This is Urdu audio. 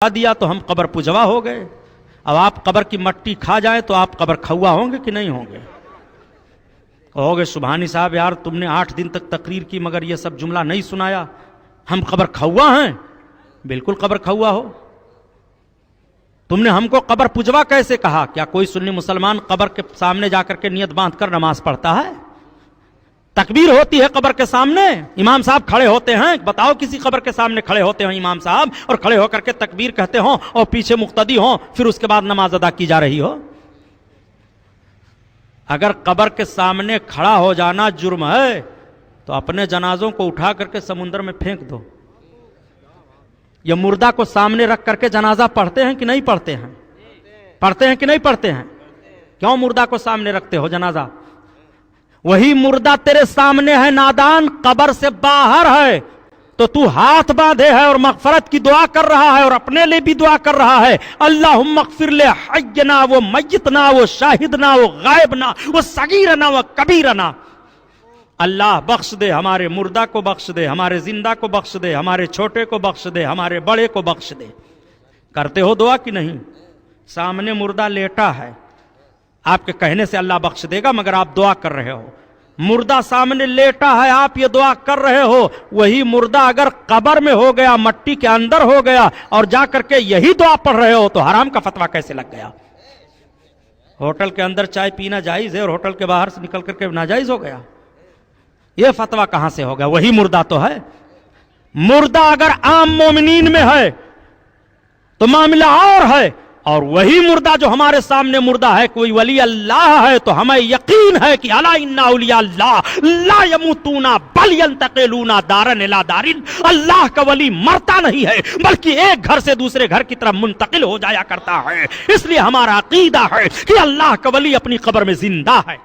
دیا تو ہم قبر پجوا ہو گئے. اب آپ قبر کی مٹی کھا جائیں تو آپ قبر کھوا ہوں گے کہ نہیں ہوں گے؟ کہو گے سبحانی صاحب یار تم نے 8 دن تک تقریر کی مگر یہ سب جملہ نہیں سنایا، ہم قبر کھوا ہیں؟ بالکل قبر کھوا ہو. تم نے ہم کو قبر پجوا کیسے کہا؟ کیا کوئی سنی مسلمان قبر کے سامنے جا کر کے نیت باندھ کر نماز پڑھتا ہے؟ تکبیر ہوتی ہے قبر کے سامنے، امام صاحب کھڑے ہوتے ہیں، بتاؤ کسی قبر کے سامنے کھڑے ہوتے ہیں امام صاحب اور کھڑے ہو کر کے تکبیر کہتے ہوں اور پیچھے مقتدی ہوں پھر اس کے بعد نماز ادا کی جا رہی ہو؟ اگر قبر کے سامنے کھڑا ہو جانا جرم ہے تو اپنے جنازوں کو اٹھا کر کے سمندر میں پھینک دو. یہ مردہ کو سامنے رکھ کر کے جنازہ پڑھتے ہیں کہ نہیں پڑھتے ہیں؟ پڑھتے ہیں کہ نہیں پڑھتے ہیں؟ کیوں مردہ کو سامنے رکھتے ہو جنازہ؟ وہی مردہ تیرے سامنے ہے نادان، قبر سے باہر ہے تو تو ہاتھ باندھے ہے اور مغفرت کی دعا کر رہا ہے اور اپنے لیے بھی دعا کر رہا ہے. اللہم اغفر لے حینا و میتنا و شاہدنا و غائبنا و صغیرنا و کبیرنا. اللہ بخش دے، ہمارے مردہ کو بخش دے، ہمارے زندہ کو بخش دے، ہمارے چھوٹے کو بخش دے، ہمارے بڑے کو بخش دے. کرتے ہو دعا کہ نہیں؟ سامنے مردہ لیٹا ہے، آپ کے کہنے سے اللہ بخش دے گا مگر آپ دعا کر رہے ہو. مردہ سامنے لیٹا ہے، آپ یہ دعا کر رہے ہو. وہی مردہ اگر قبر میں ہو گیا، مٹی کے اندر ہو گیا اور جا کر کے یہی دعا پڑھ رہے ہو تو حرام کا فتویٰ کیسے لگ گیا؟ ہوٹل کے اندر چائے پینا جائز ہے اور ہوٹل کے باہر سے نکل کر کے ناجائز ہو گیا؟ یہ فتویٰ کہاں سے ہوگا؟ وہی مردہ تو ہے. مردہ اگر عام مومنین میں ہے تو معاملہ اور ہے، اور وہی مردہ جو ہمارے سامنے مردہ ہے کوئی ولی اللہ ہے تو ہمیں یقین ہے کہ الا ان اولیاء اللہ لا یموتون بل ینتقلون دارا الی دار. اللہ کا ولی مرتا نہیں ہے بلکہ ایک گھر سے دوسرے گھر کی طرف منتقل ہو جایا کرتا ہے. اس لیے ہمارا عقیدہ ہے کہ اللہ کا ولی اپنی قبر میں زندہ ہے.